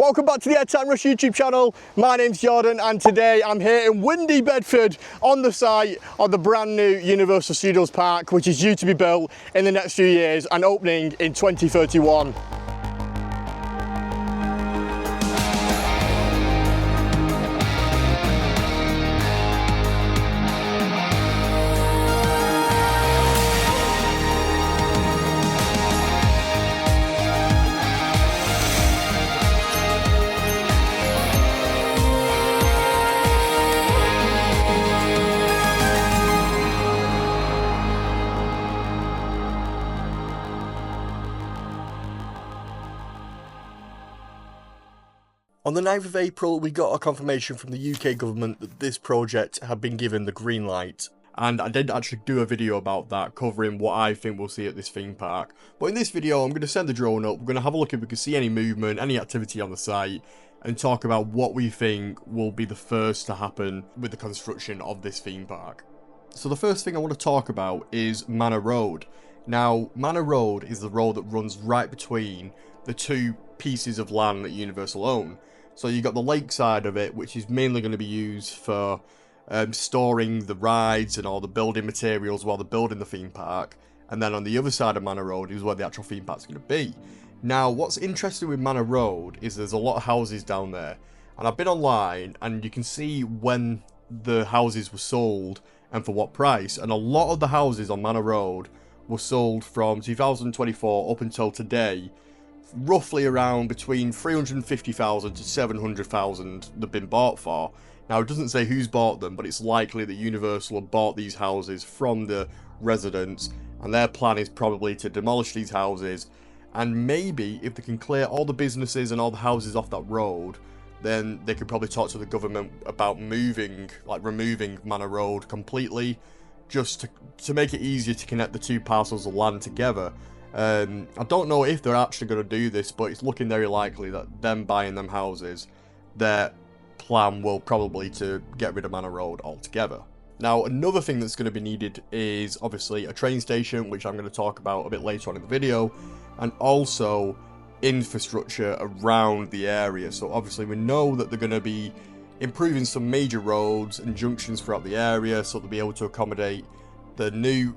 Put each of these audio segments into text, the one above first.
Welcome back to the Airtime Rush YouTube channel. My name's Jordan and today I'm here in windy Bedford on the site of the brand new Universal Studios Park, which is due to be built in the next few years and opening in 2031. On the 9th of April, we got a confirmation from the UK government that this project had been given the green light. And I did actually do a video about that, covering what I think we'll see at this theme park. But in this video, I'm going to send the drone up, we're going to have a look if we can see any movement, any activity on the site, and talk about what we think will be the first to happen with the construction of this theme park. So the first thing I want to talk about is Manor Road. Now, Manor Road is the road that runs right between the two pieces of land that Universal own. So you've got the lake side of it, which is mainly going to be used for storing the rides and all the building materials while they're building the theme park. And then on the other side of Manor Road is where the actual theme park's going to be. Now, what's interesting with Manor Road is there's a lot of houses down there. And I've been online and you can see when the houses were sold and for what price. And a lot of the houses on Manor Road were sold from 2024 up until today, roughly around between 350,000 to 700,000 they've been bought for. Now, it doesn't say who's bought them, but it's likely that Universal have bought these houses from the residents, and their plan is probably to demolish these houses, and maybe if they can clear all the businesses and all the houses off that road, then they could probably talk to the government about removing Manor Road completely, just to make it easier to connect the two parcels of land together. I don't know if they're actually going to do this, but it's looking very likely that them buying them houses, their plan will probably to get rid of Manor Road altogether. Now, another thing that's going to be needed is obviously a train station, which I'm going to talk about a bit later on in the video, and also infrastructure around the area. So obviously we know that they're going to be improving some major roads and junctions throughout the area, so they'll be able to accommodate the new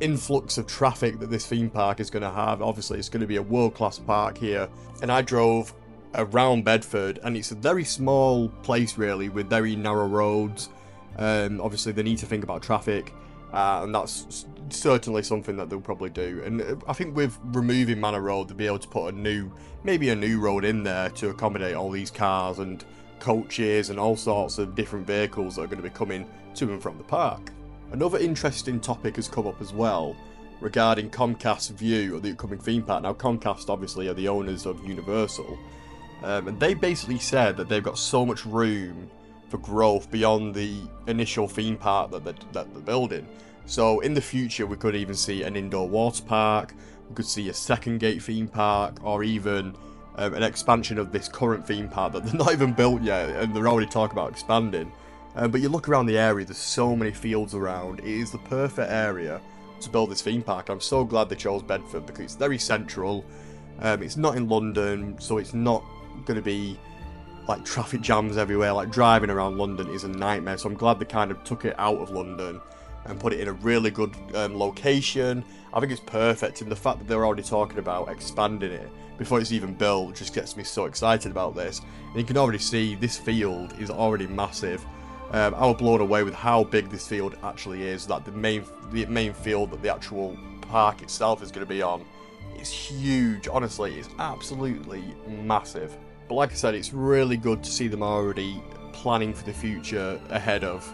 influx of traffic that this theme park is going to have. Obviously it's going to be a world-class park here, and I drove around Bedford and it's a very small place really with very narrow roads. Obviously they need to think about traffic, and that's certainly something that they'll probably do. And I think with removing Manor Road, they'll be able to put maybe a new road in there to accommodate all these cars and coaches and all sorts of different vehicles that are going to be coming to and from the park. Another interesting topic has come up as well regarding Comcast's view of the upcoming theme park. Now, Comcast obviously are the owners of Universal, and they basically said that they've got so much room for growth beyond the initial theme park that they're building. So in the future we could even see an indoor water park, we could see a second gate theme park, or even an expansion of this current theme park that they're not even built yet and they're already talking about expanding. But you look around the area, there's so many fields around. It is the perfect area to build this theme park. I'm so glad they chose Bedford because it's very central. It's not in London, so it's not going to be like traffic jams everywhere. Like driving around London is a nightmare, so I'm glad they kind of took it out of London and put it in a really good location. I think it's perfect, and the fact that they're already talking about expanding it before it's even built just gets me so excited about this. And you can already see this field is already massive. I was blown away with how big this field actually is. That the main field that the actual park itself is going to be on is huge. Honestly, it's absolutely massive. But like I said, it's really good to see them already planning for the future ahead of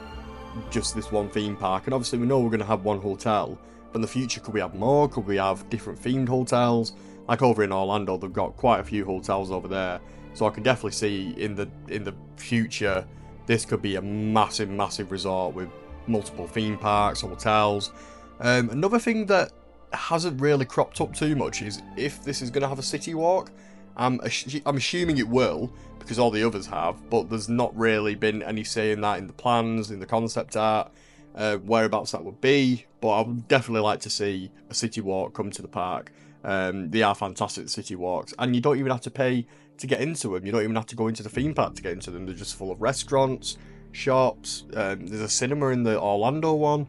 just this one theme park. And obviously we know we're going to have one hotel, but in the future could we have more? Could we have different themed hotels? Like over in Orlando, they've got quite a few hotels over there, so I can definitely see in the future this could be a massive resort with multiple theme parks, hotels. Another thing that hasn't really cropped up too much is if this is going to have a city walk. I'm assuming it will, because all the others have, but there's not really been any say in that in the plans, in the concept art, whereabouts that would be. But I would definitely like to see a city walk come to the park. They are fantastic city walks, and you don't even have to pay to get into them. You don't even have to go into the theme park to get into them. They're just full of restaurants, shops. There's a cinema in the Orlando one.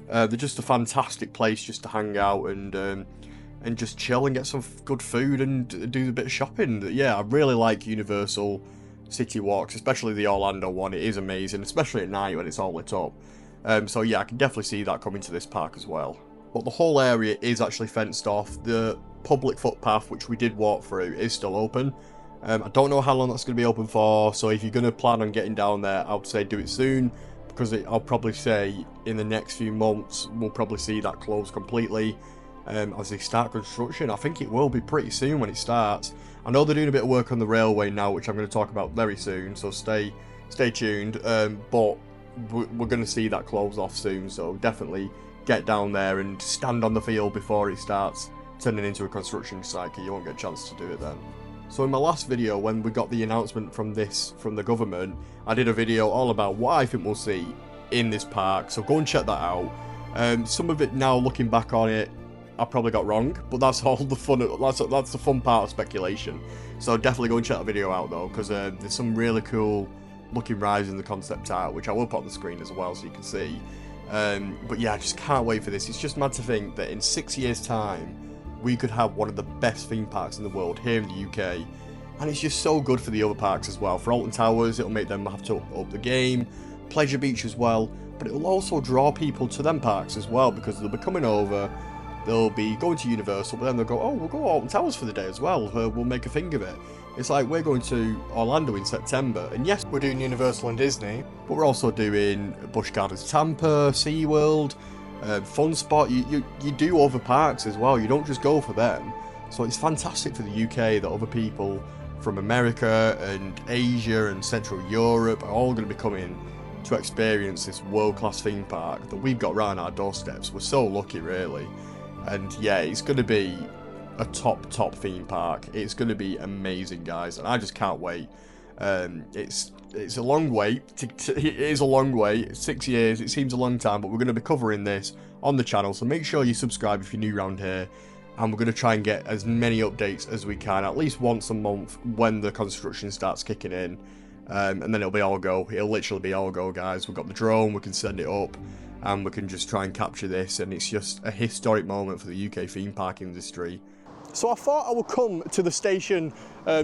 They're just a fantastic place just to hang out and just chill and get some good food and do a bit of shopping. Yeah, I really like Universal City Walks, especially the Orlando one. It is amazing, especially at night when it's all lit up. So yeah, I can definitely see that coming to this park as well. But the whole area is actually fenced off. The public footpath, which we did walk through, is still open. I don't know how long that's going to be open for, so if you're going to plan on getting down there, I would say do it soon, because I'll probably say in the next few months we'll probably see that close completely as they start construction. I think it will be pretty soon when it starts. I know they're doing a bit of work on the railway now, which I'm going to talk about very soon, so stay tuned. But we're going to see that close off soon, so definitely get down there and stand on the field before it starts turning into a construction site, because you won't get a chance to do it then. So in my last video, when we got the announcement from the government, I did a video all about what I think we'll see in this park, so go and check that out. Some of it now, looking back on it, I probably got wrong, but that's all the fun. That's the fun part of speculation. So definitely go and check that video out though, because there's some really cool looking rides in the concept art, which I will put on the screen as well so you can see. But yeah, I just can't wait for this. It's just mad to think that in 6 years' time, we could have one of the best theme parks in the world here in the UK. And it's just so good for the other parks as well. For Alton Towers, it'll make them have to up the game. Pleasure Beach as well. But it will also draw people to them parks as well, because they'll be coming over, they'll be going to Universal, but then they'll go, oh, we'll go to Alton Towers for the day as well. We'll make a thing of it. It's like we're going to Orlando in September, and yes, we're doing Universal and Disney, but we're also doing Busch Gardens Tampa, SeaWorld, Fun Spot. You do other parks as well, you don't just go for them. So it's fantastic for the UK that other people from America and Asia and Central Europe are all going to be coming to experience this world-class theme park that we've got right on our doorsteps. We're so lucky, really. And yeah, it's going to be a top theme park. It's going to be amazing, guys, and I just can't wait. It's a long wait. It is a long wait. 6 years, it seems a long time, but we're going to be covering this on the channel, so make sure you subscribe if you're new around here, and we're going to try and get as many updates as we can, at least once a month when the construction starts kicking in, and then it'll be all go. It'll literally be all go, guys. We've got the drone, we can send it up, and we can just try and capture this, and it's just a historic moment for the UK theme park industry. So I thought I would come to the station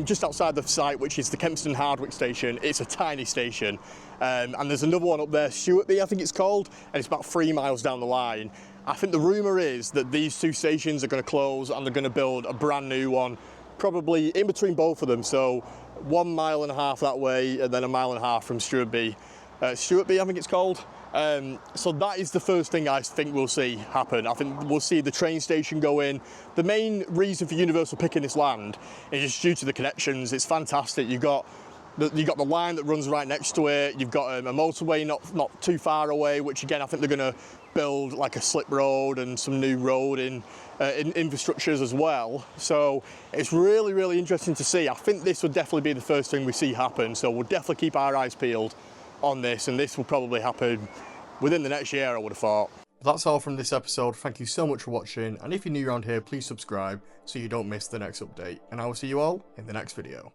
just outside the site, which is the Kempston Hardwick station. It's a tiny station, and there's another one up there, Stewartby I think it's called, and it's about 3 miles down the line. I think the rumour is that these two stations are going to close and they're going to build a brand new one, probably in between both of them, so 1.5 miles that way and then 1.5 miles from Stewartby. Stewartby I think it's called. So that is the first thing I think we'll see happen. I think we'll see the train station go in. The main reason for Universal picking this land is just due to the connections. It's fantastic. You've got the line that runs right next to it. You've got a motorway not too far away, which again I think they're going to build like a slip road and some new road in infrastructures as well. So it's really interesting to see. I think this would definitely be the first thing we see happen. So we'll definitely keep our eyes peeled on this, and this will probably happen within the next year, I would have thought. That's all from this episode. Thank you so much for watching, and if you're new around here, please subscribe so you don't miss the next update, and I will see you all in the next video.